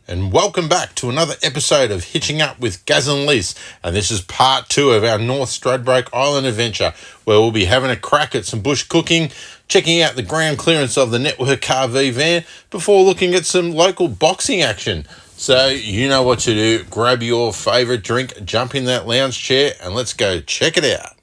And welcome back to another episode of Hitching Up with Gaz and Liz. And this is part 2 of our North Stradbroke Island adventure, where we'll be having a crack at some bush cooking, checking out the ground clearance of the Network RV van before looking at some local boxing action. So you know what to do. Grab your favourite drink, jump in that lounge chair, and let's go check it out.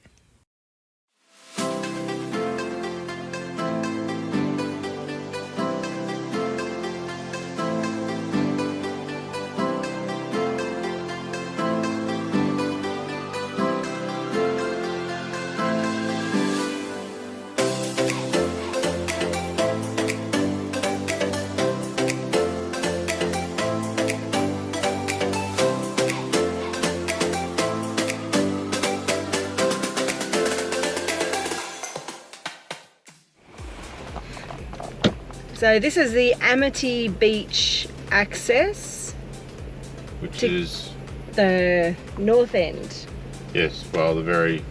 So this is the Amity Beach access, Which is the north end. Yes, well, the very,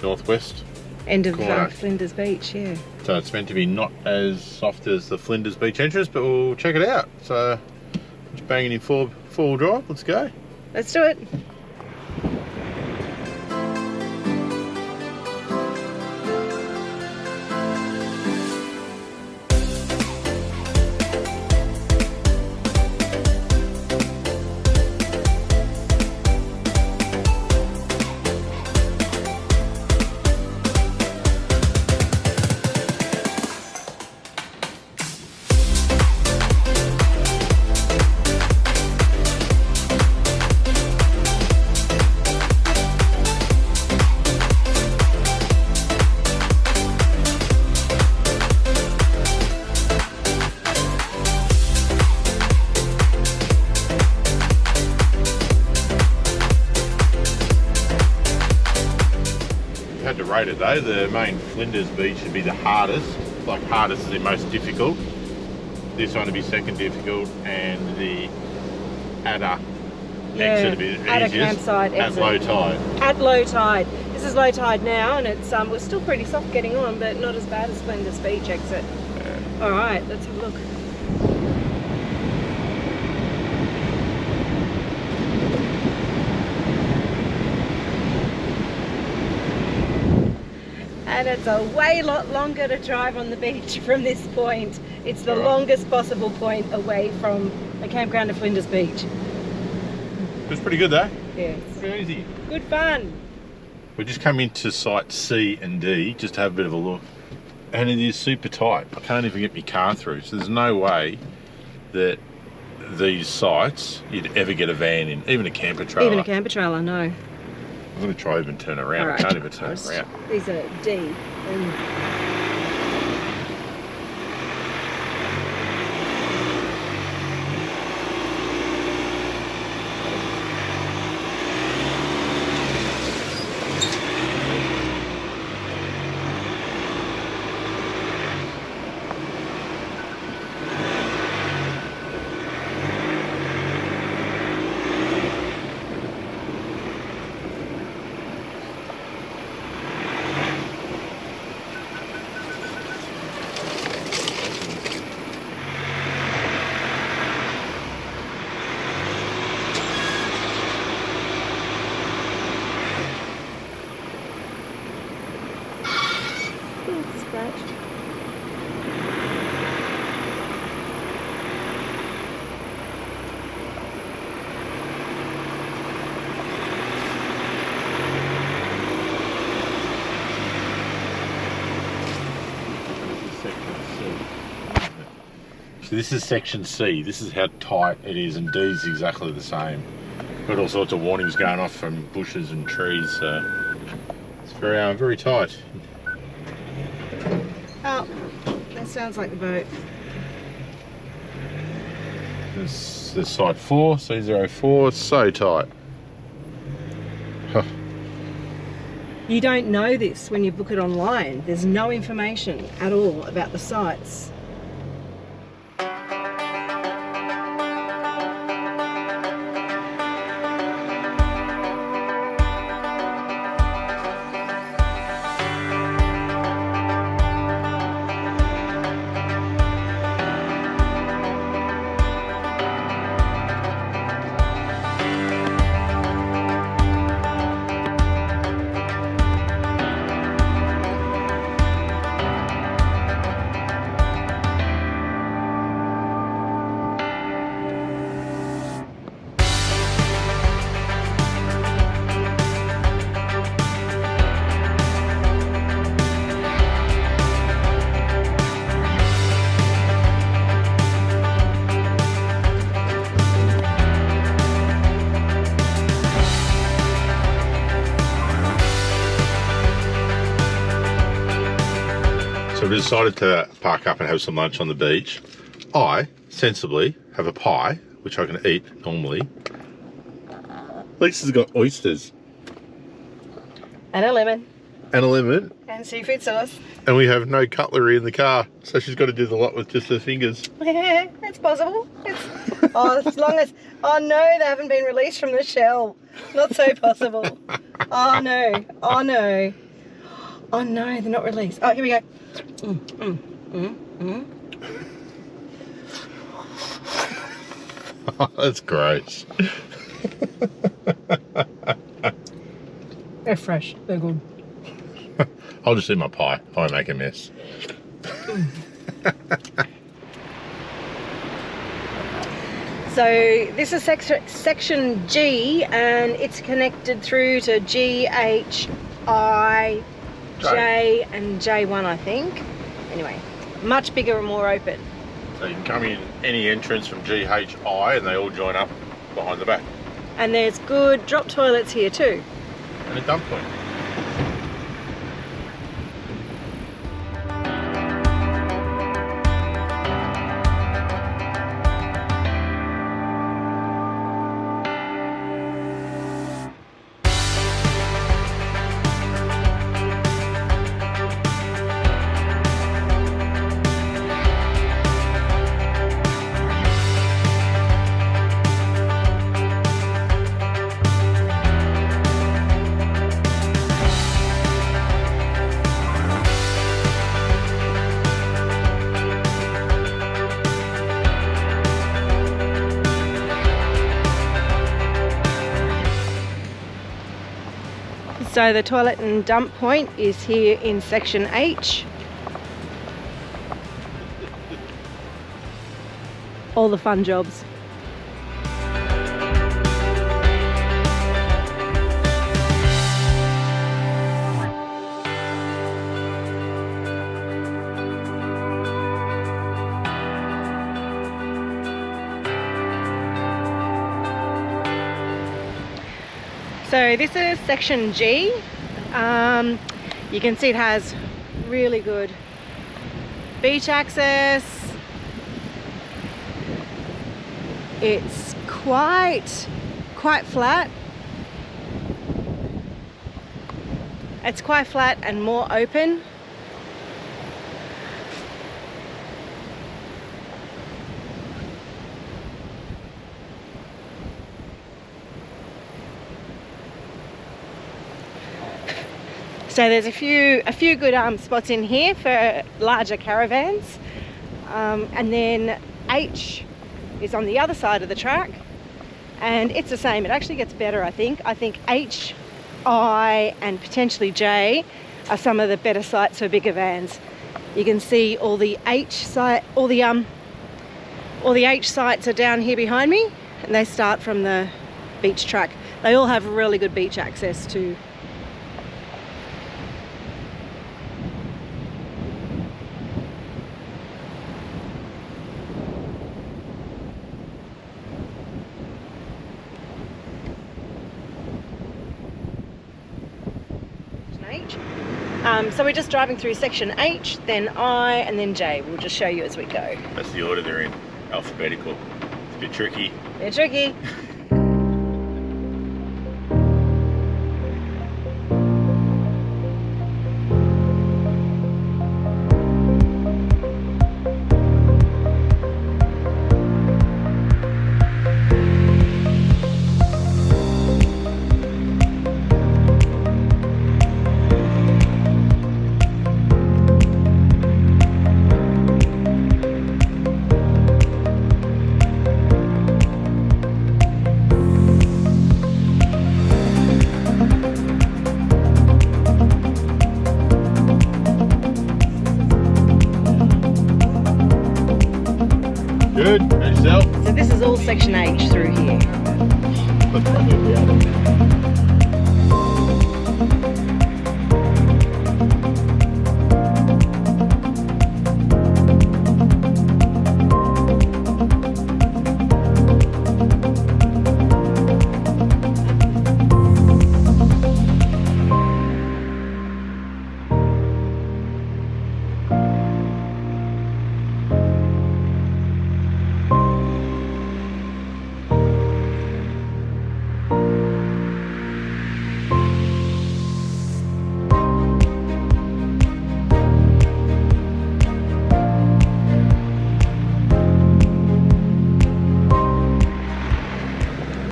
northwest End of corner. Flinders Beach, yeah. So it's meant to be not as soft as the Flinders Beach entrance, but we'll check it out. So just banging in four-wheel drive, let's go. Let's do it. Had to rate it though, the main Flinders Beach should be the hardest, like hardest is the most difficult. This one would be second difficult, and the Adder exit would be the Adder easiest campsite at exit. low tide. At low tide. This is low tide now, and it's we're still pretty soft getting on, but not as bad as Flinders Beach exit. Yeah. All right, let's have a look. And it's a way lot longer to drive on the beach from this point. It's the longest possible point away from the campground of Flinders Beach. It was pretty good though. Yes. Very easy. Good fun. We just come into site C and D just to have a bit of a look, and it is super tight. I can't even get my car through, so there's no way that these sites you'd ever get a van in, even a camper trailer. Even a camper trailer, no. I'm going to try even turn around. All right. I can't even turn around. These are D. Scratched. So this is section C. This is how tight it is, and D is exactly the same. Got all sorts of warnings going off from bushes and trees, so it's very tight. Oh, that sounds like the boat. This is site 4, C04, it's so tight. Huh. You don't know this when you book it online. There's no information at all about the sites. decided to park up and have some lunch on the beach. I, sensibly, have a pie, which I can eat normally. Lisa's got oysters. And a lemon. And a lemon. And seafood sauce. And we have no cutlery in the car, so she's got to do the lot with just her fingers. Yeah, it's possible. As long as... Oh no, they haven't been released from the shell. Not so possible. Oh no. Oh no. Oh no, they're not released. Oh, here we go. Oh, that's gross. They're fresh. They're good. I'll just eat my pie. I won't make a mess. So this is section G, and it's connected through to G, H, I, J, and J1, I think. Anyway, much bigger and more open. So you can come in any entrance from GHI and they all join up behind the back. And there's good drop toilets here too. And a dump point. So the toilet and dump point is here in section H. All the fun jobs. So this is section G. You can see it has really good beach access. It's quite flat. It's quite flat and more open. So there's a few good spots in here for larger caravans, and then H is on the other side of the track, and it's the same. It actually gets better, I think. I think H, I, and potentially J are some of the better sites for bigger vans. You can see all the H site, all the H sites are down here behind me, and they start from the beach track. They all have really good beach access too. So we're just driving through section H, then I, and then J. We'll just show you as we go. That's the order they're in, alphabetical. It's a bit tricky. They're tricky. Good. And yourself? So this is all section H through here. That's probably reality.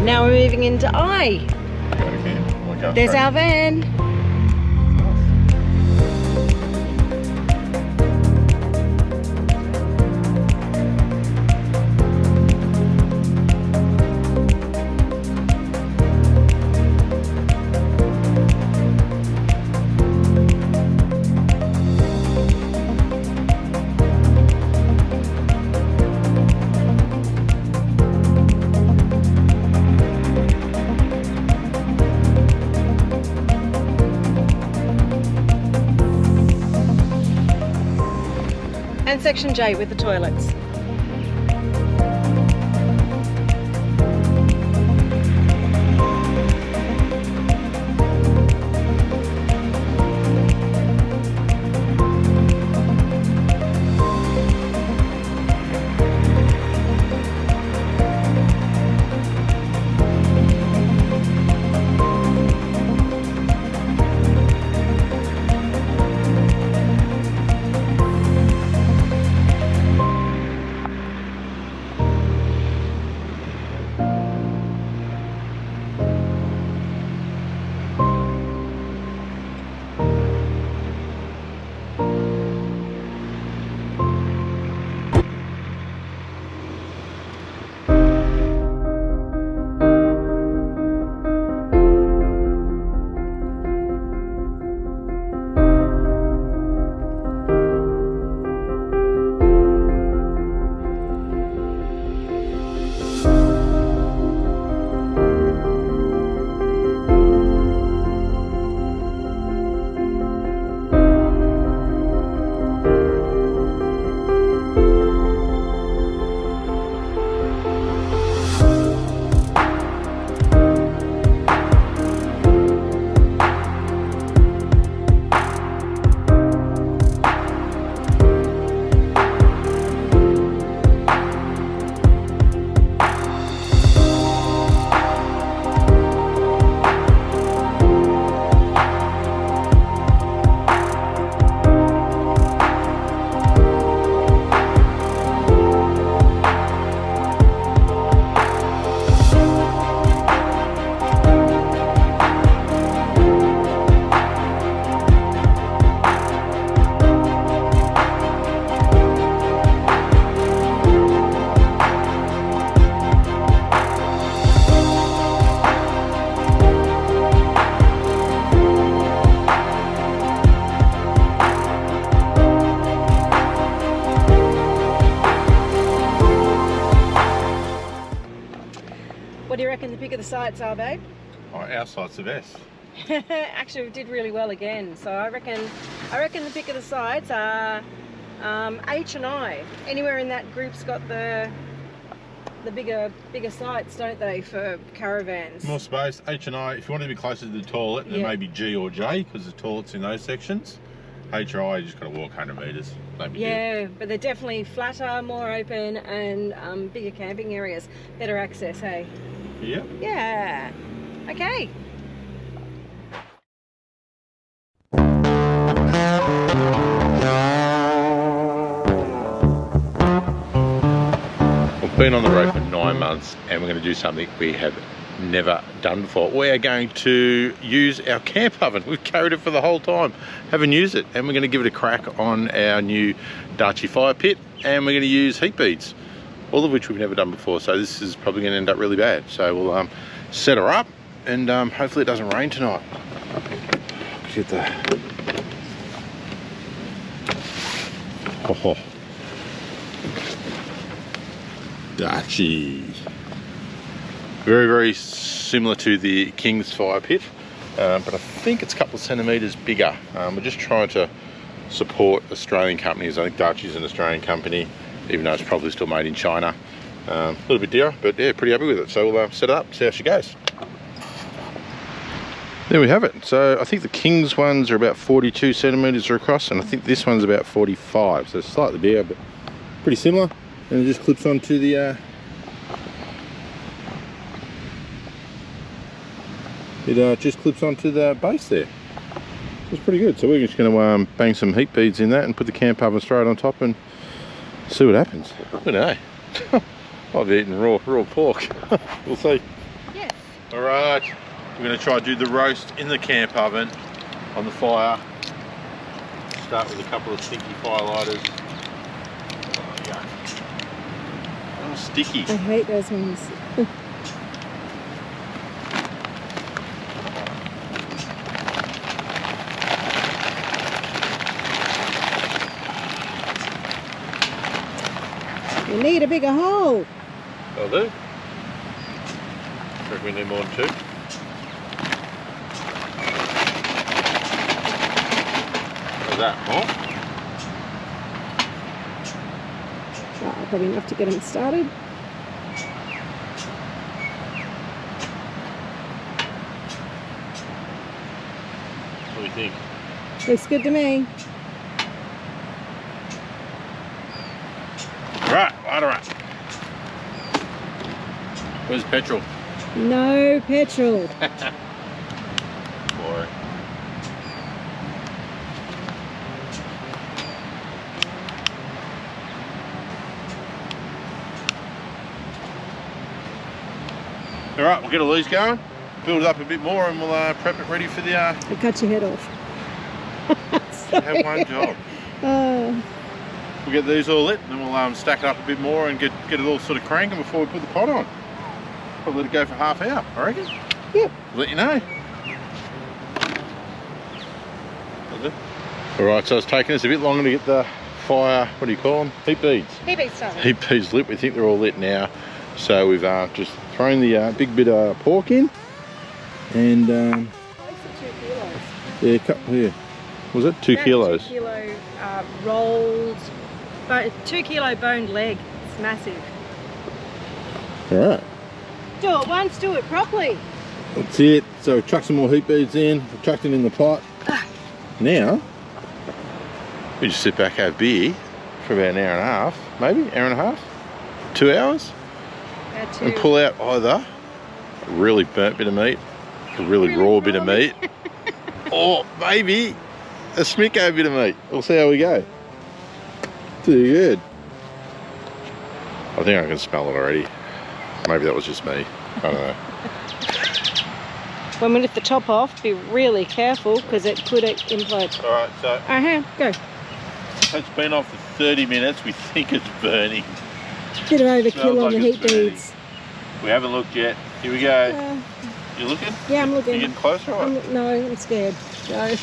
Now we're moving into I. There's our van. And section J with the toilets. What do you reckon the pick of the sites are, babe? Oh, our site's the best. Actually, we did really well again. So I reckon the pick of the sites are H and I. Anywhere in that group's got the bigger sites, don't they, for caravans? More space. H and I. If you want to be closer to the toilet, then maybe G or J, because the toilet's in those sections. H or I, you just got to walk 100 metres. Yeah, but they're definitely flatter, more open, and bigger camping areas. Better access, hey? Yeah. Yeah. Okay. We've been on the road for 9 months, and we're going to do something we have never done before. We are going to use our camp oven. We've carried it for the whole time, haven't used it, and we're going to give it a crack on our new Darchie fire pit, and we're going to use heat beads, all of which we've never done before. So this is probably going to end up really bad. So we'll set her up, and hopefully it doesn't rain tonight. Get the Darchie. Very, very similar to the King's fire pit, but I think it's a couple of centimetres bigger. We're just trying to support Australian companies. I think Darchie's an Australian company, even though it's probably still made in China. A little bit dearer, but yeah, pretty happy with it. So we'll set it up, see how she goes. There we have it. So I think the King's ones are about 42 centimetres across, and I think this one's about 45, so it's slightly bigger, but pretty similar. And it just clips onto the just clips onto the base there. It's pretty good. So we're just going to bang some heat beads in that and put the camp oven straight on top and see what happens. I don't know. I've eaten raw pork. We'll see. Yeah, Alright, we're going to try to do the roast in the camp oven on the fire. Start with a couple of sticky firelighters. Oh, yuck. Oh, sticky. I hate those ones. You need a bigger hole. I'll do. Reckon we need more than 2. How's that? More? Oh, probably enough to get them started. What do you think? Looks good to me. Right, right. Where's petrol? No petrol. Boy. Alright, we'll get all these going, build it up a bit more, and we'll prep it ready for the... I cut your head off. have one job. We'll get these all lit, and then we'll stack it up a bit more and get it all sort of cranking before we put the pot on. Probably let it go for half hour, I reckon. Yep. Let you know. Alright, so it's taken us a bit longer to get the fire, what do you call them? Heat beads. Heat beads started. Heat beads lit. We think they're all lit now. So we've just thrown the big bit of pork in. And yeah, here. Was it 2 kilos? 2 kilo rolled, 2 kilo boned leg. It's massive. Alright. Do it once, do it properly. That's it. So we've chucked some more heat beads in, we've chucked it in the pot. Now, we just sit back, have beer for about an hour and a half, maybe, hour and a half, 2 hours, and pull out either a really burnt bit of meat, a really raw bit of meat, or maybe a smicko bit of meat. We'll see how we go. Too good. I think I can smell it already. Maybe that was just me. I don't know. When we lift the top off, be really careful because it could implode. Alright, so go. It's been on for 30 minutes. We think it's burning. Bit of overkill on the heat beads. We haven't looked yet. Here we go. You looking? Yeah, I'm looking. You getting closer or what? No, I'm scared. Go.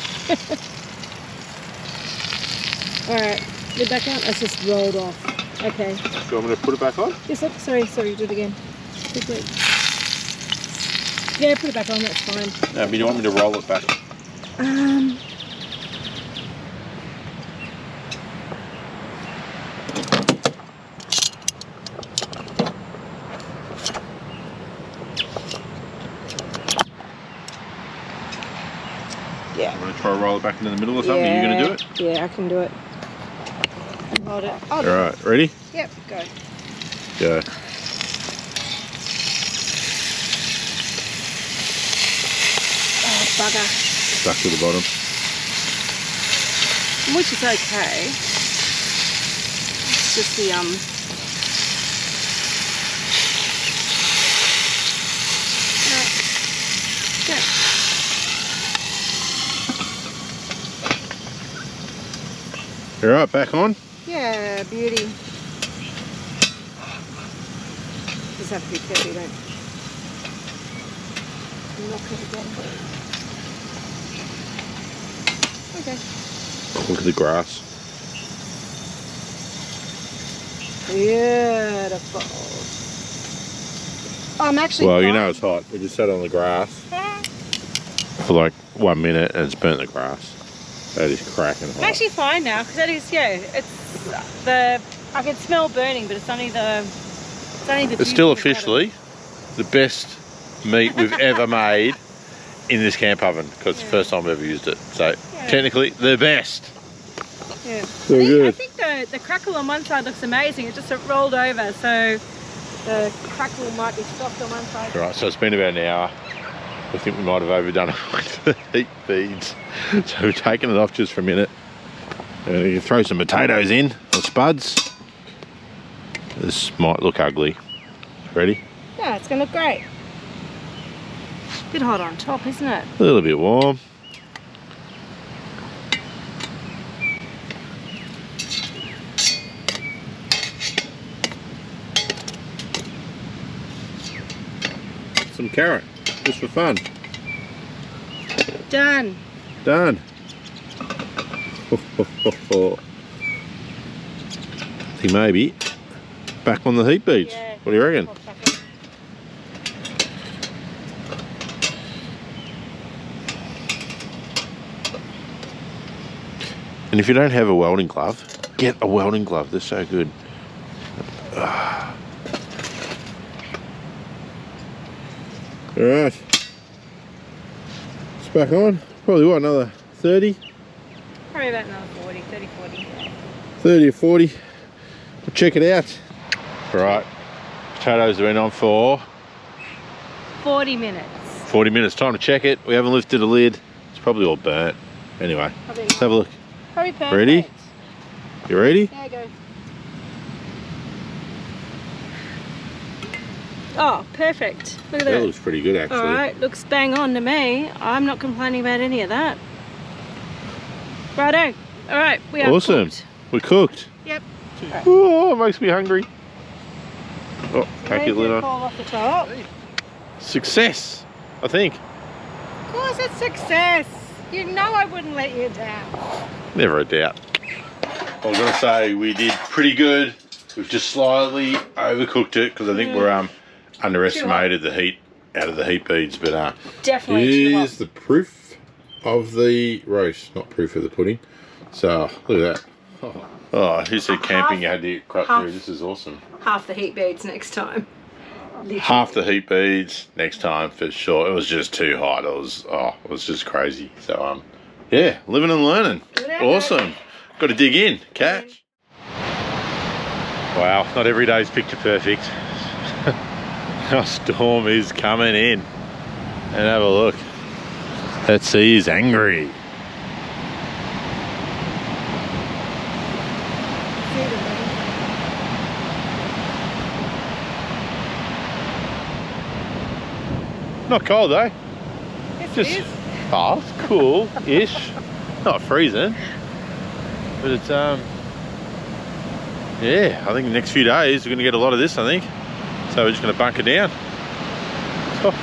Alright, lid back on. It's just rolled off. Okay. Do you want me to put it back on? Yes, sorry, do it again. Quickly. Yeah, put it back on, that's fine. No, but you want me to roll it back? Yeah. I'm going to try to roll it back into the middle or something. Are you going to do it? Yeah, I can do it. Hold it. Alright, ready? Yep, go. Go. Oh, bugger. Stuck to the bottom. Which is okay. It's just the Alright, back on? Yeah, beauty. Just have to be careful you don't knock it again. Okay. Look at the grass. Beautiful. I'm actually Well, you know it's hot. We just sat on the grass for like 1 minute and it's burnt the grass. That is cracking hot. I'm actually fine now because that is, it's the, I can smell burning, but it's only the It's still officially the best meat we've ever made in this camp oven because it's the first time I've ever used it. So technically the best. Yeah. So good. I think the crackle on one side looks amazing. It just rolled over, so the crackle might be soft on one side. Right, so it's been about an hour. I think we might have overdone it with the heat beads. So we're taking it off just for a minute. You throw some potatoes in, or spuds. This might look ugly. Ready? Yeah, it's going to look great. Bit hot on top, isn't it? A little bit warm. Some carrot, just for fun. Done. Done. He may be back on the heat beads. Yeah. What do you reckon? And if you don't have a welding glove, get a welding glove. They're so good. Alright. It's back on. Probably what, another 30? Probably about another 40, 30, 40. 30 or 40. We'll check it out. Right. Potatoes have been on for 40 minutes. 40 minutes. Time to check it. We haven't lifted the lid. It's probably all burnt. Anyway, let's have a look. Probably perfect. Ready? You ready? Yeah, go. Oh, perfect. Look at that. That looks pretty good, actually. Alright, looks bang on to me. I'm not complaining about any of that. Righto. Alright, we are awesome. cooked. We're cooked. Yep. Oh, it makes me hungry. Oh, pack your lid on. Fall off the top. Success, I think. Of course it's success. You know I wouldn't let you down. Never a doubt. I was going to say we did pretty good. We've just slightly overcooked it because I think we're underestimated the heat out of the heat beads. But definitely here's the proof of the roast, not proof of the pudding. So look at that. Oh, who said camping you had to cut through? This is awesome. Half the heat beads next time. Literally. Half the heat beads next time for sure. It was just too hot. It was just crazy. So yeah, living and learning. Awesome. Got to dig in, catch. Wow, not every day's picture perfect. Our storm is coming in. And have a look. That sea is angry. Not cold though. Yes, Just it is. oh, it's cool-ish. Not freezing. But it's yeah, I think the next few days we're gonna get a lot of this, I think. So we're just gonna bunker down. Oh.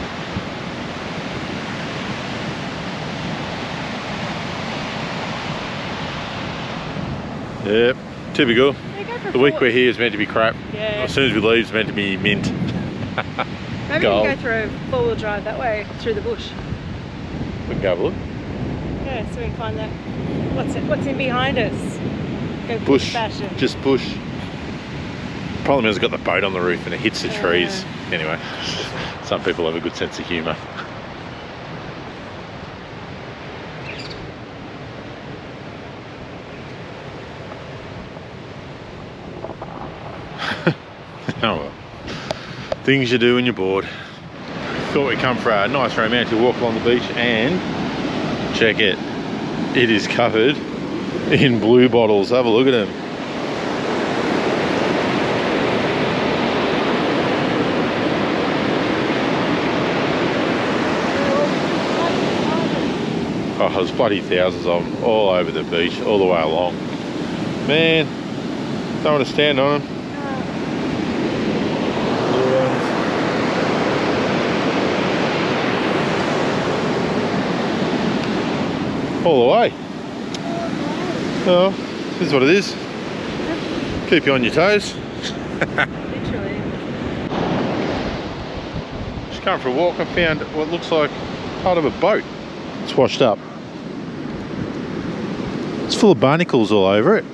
Yep, typical. The week we're here is meant to be crap. Yeah. As soon as we leave, it's meant to be mint. Maybe we can go through a four-wheel drive that way through the bush. We can go have a look. Yeah, so we can find that. What's in behind us? Go Bush. fashion. Just bush. Problem is, I've got the boat on the roof and it hits the trees. Anyway, some people have a good sense of humour. Oh well. Things you do when you're bored. Thought we'd come for a nice romantic walk along the beach and check it. It is covered in blue bottles. Have a look at them. Oh, there's bloody thousands of them all over the beach, all the way along. Man, don't want to stand on them. All the way. Oh, this is what it is. Keep you on your toes. Literally. Just come for a walk. I found what looks like part of a boat. It's washed up. It's full of barnacles all over it.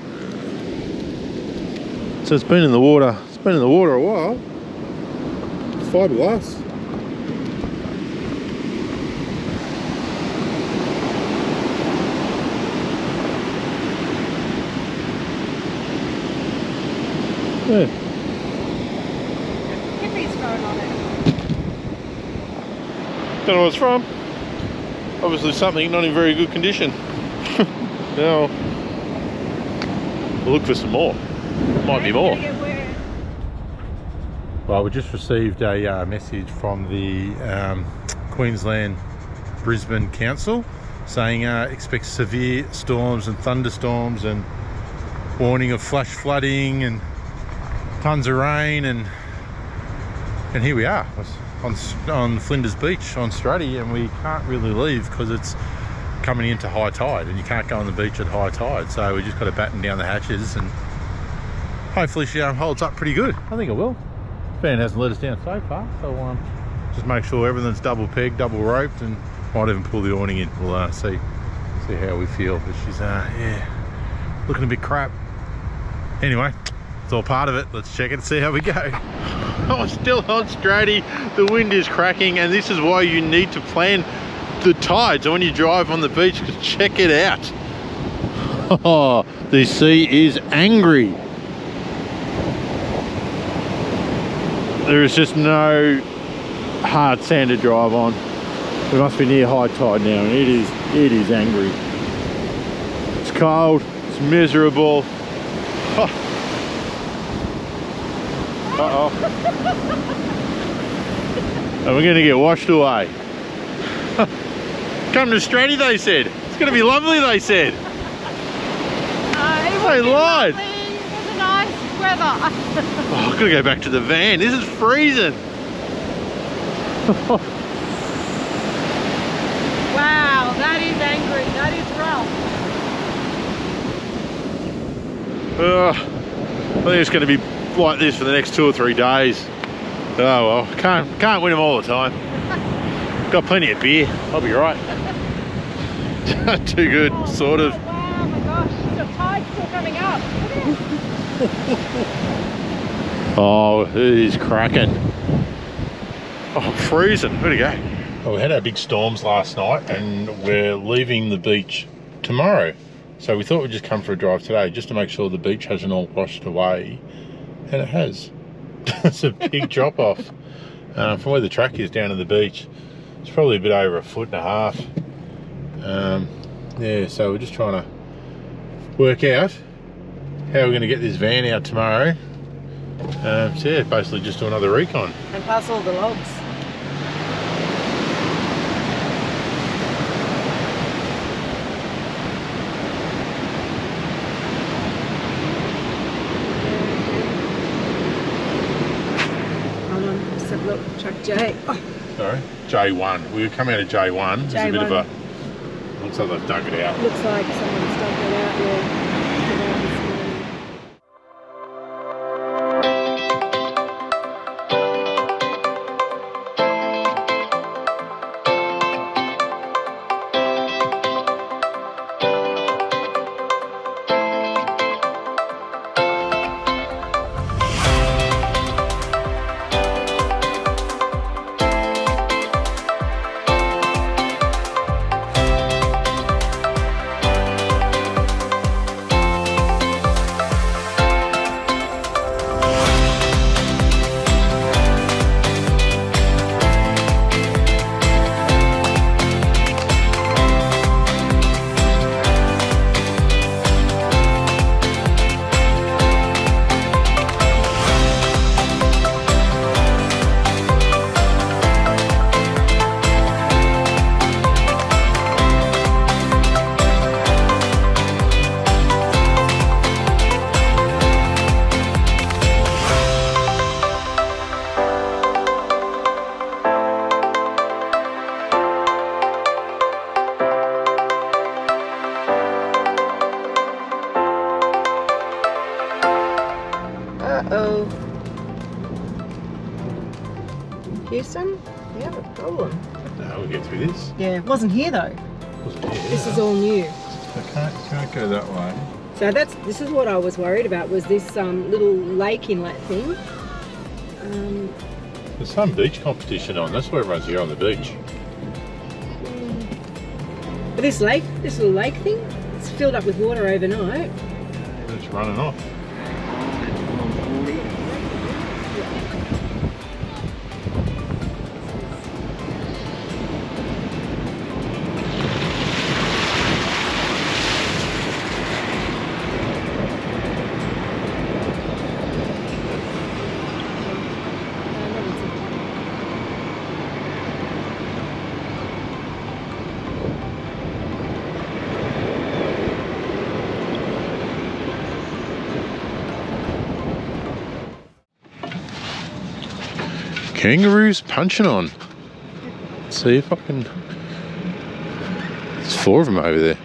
So it's been in the water. It's been in the water a while. It's fiberglass. Yeah. Hippies growing on it. Don't know what it's from. Obviously something not in very good condition. Now, we'll look for some more. Might be more. Well, we just received a message from the Queensland Brisbane Council saying expect severe storms and thunderstorms and warning of flash flooding and tons of rain, and here we are on Flinders Beach on Straddy, and we can't really leave because it's coming into high tide and you can't go on the beach at high tide, so we just got to batten down the hatches and hopefully she holds up pretty good. I think it will. Fan hasn't let us down so far, so just make sure everything's double pegged, double roped, and might even pull the awning in. We'll see how we feel, but she's yeah, looking a bit crap. Anyway, it's all part of it. Let's check it and see how we go. I'm still on Straddy, the wind is cracking, and this is why you need to plan the tides when you drive on the beach, because check it out. Oh, the sea is angry. There is just no hard sand to drive on. We must be near high tide now, and it is angry. It's cold, it's miserable. Oh. Uh-oh. And we're gonna get washed away. Come to Straddy, they said. It's gonna be lovely, they said. They lied. Lovely. It was a nice weather. Oh, I've gotta go back to the van. This is freezing. Wow, that is angry. That is rough. I think it's gonna be like this for the next 2 or 3 days. Oh well, can't win them all the time. Got plenty of beer, I'll be right. Too good, sort of. Wow, my gosh, the tide's still coming up. Oh, it is cracking. Oh, I'm freezing. Where'd it go? Well, we had our big storms last night and we're leaving the beach tomorrow. So we thought we'd just come for a drive today just to make sure the beach hasn't all washed away. And it has. It's a big drop off. From where the track is down to the beach, it's probably a bit over 1.5 feet. Yeah, so we're just trying to work out how we're going to get this van out tomorrow. So yeah, basically just do another recon. And pass all the logs. Hold on, just have a look. Track J. Oh. Sorry, J1. We were coming out of J1. There's a bit of a... Looks like they've dug it out. Looks like someone's dug it out, yeah. Uh-oh. Houston, we have a problem. No, we'll get through this. Yeah, it wasn't here though. This is all new. I can't go that way. So this is what I was worried about, was this little lake inlet thing. There's some beach competition on. That's where everyone's here on the beach. But this little lake thing, it's filled up with water overnight. It's running off. kangaroos punching on. Let's see if I can. There's 4 of them over there.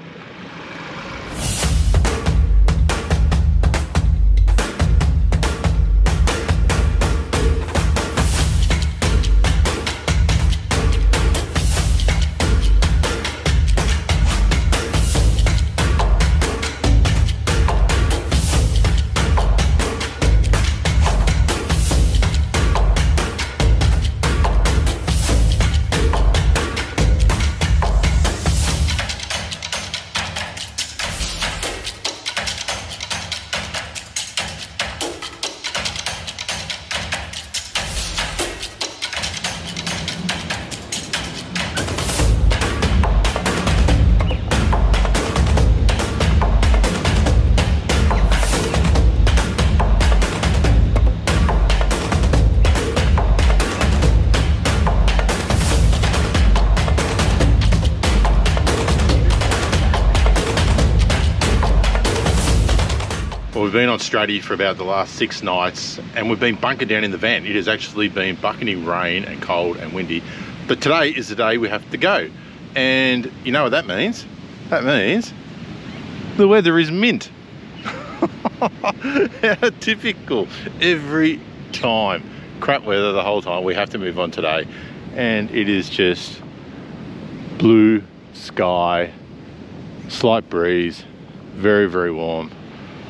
Well, we've been on Straddy for about the last 6 nights and we've been bunkered down in the van. It has actually been bucketing rain and cold and windy. But today is the day we have to go. And you know what that means? That means the weather is mint. How typical. Every time. Crap weather the whole time. We have to move on today. And it is just blue sky, slight breeze, very, very warm.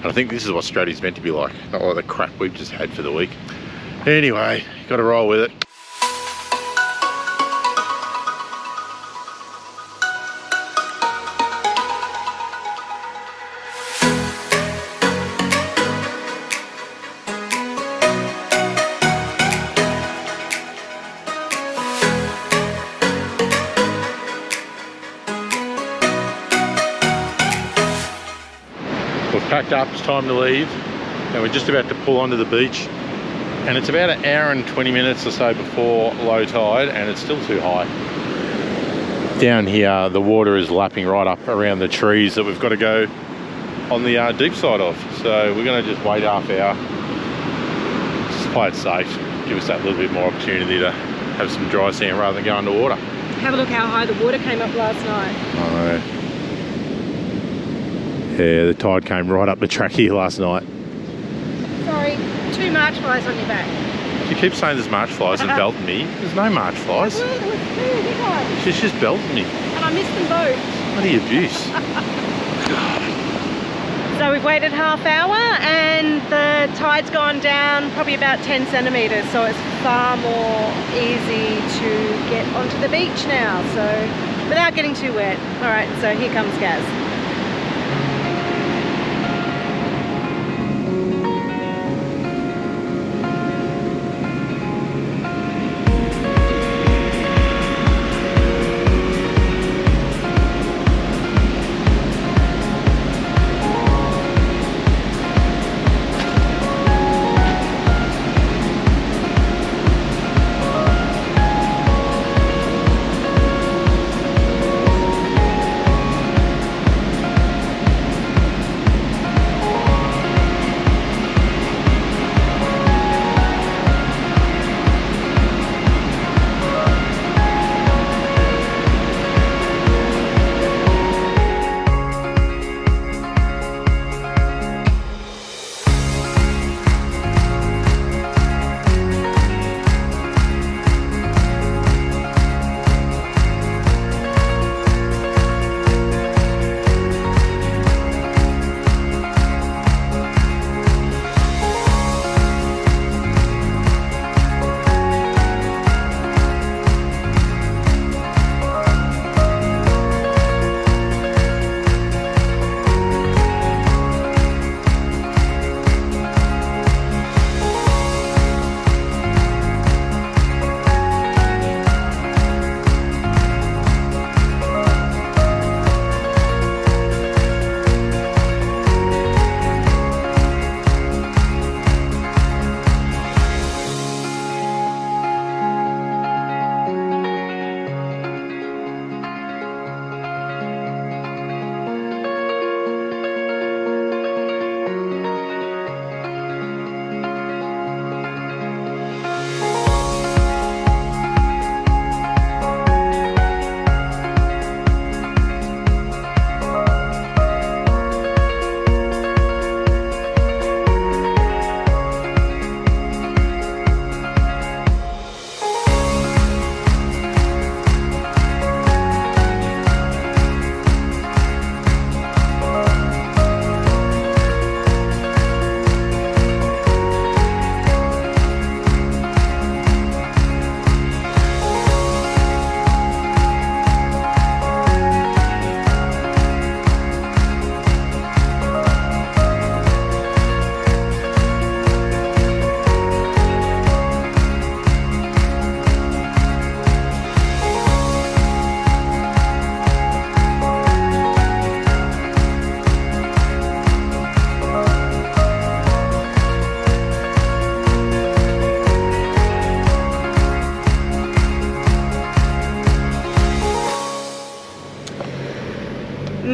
And I think this is what Straddy's meant to be like, not all the crap we've just had for the week. Anyway, got to roll with it. We've packed up, it's time to leave, and we're just about to pull onto the beach. And it's about an hour and 20 minutes or so before low tide, and it's still too high. Down here, the water is lapping right up around the trees that we've got to go on the deep side of. So we're going to just wait half hour, just play it safe, give us that little bit more opportunity to have some dry sand rather than go underwater. Have a look how high the water came up last night. I know. Yeah, the tide came right up the track here last night. Sorry, 2 march flies on your back. She keeps saying there's march flies and belting me. There's no march flies. There was 2 big ones. She's just belting me. And I missed them both. Bloody abuse. So we've waited half hour and the tide's gone down probably about 10 centimetres, so it's far more easy to get onto the beach now, so without getting too wet. All right, so here comes Gaz.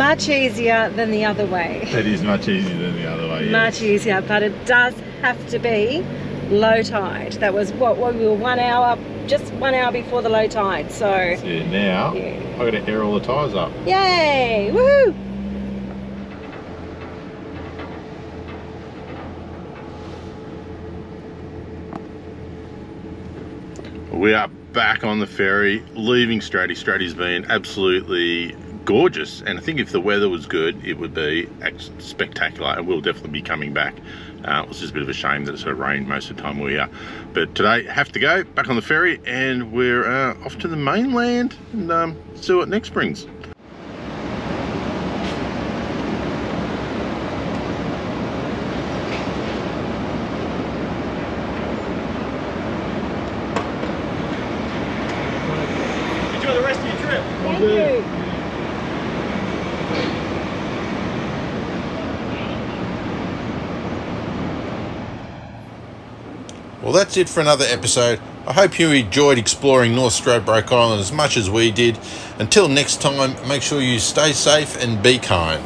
much easier than the other way. It is much easier than the other way, yes. Much easier, but it does have to be low tide. That was what we were 1 hour, just 1 hour before the low tide. So yeah, now I've got to air all the tyres up. Yay! Woohoo! We are back on the ferry, leaving Straddy. Straddy's been absolutely gorgeous, and I think if the weather was good, it would be spectacular, and we'll definitely be coming back. It was just a bit of a shame that it sort of rained most of the time we were here. But today, have to go back on the ferry, and we're off to the mainland and see what next brings. Enjoy the rest of your trip. Thank you. Well, that's it for another episode. I hope you enjoyed exploring North Stradbroke Island as much as we did. Until next time, make sure you stay safe and be kind.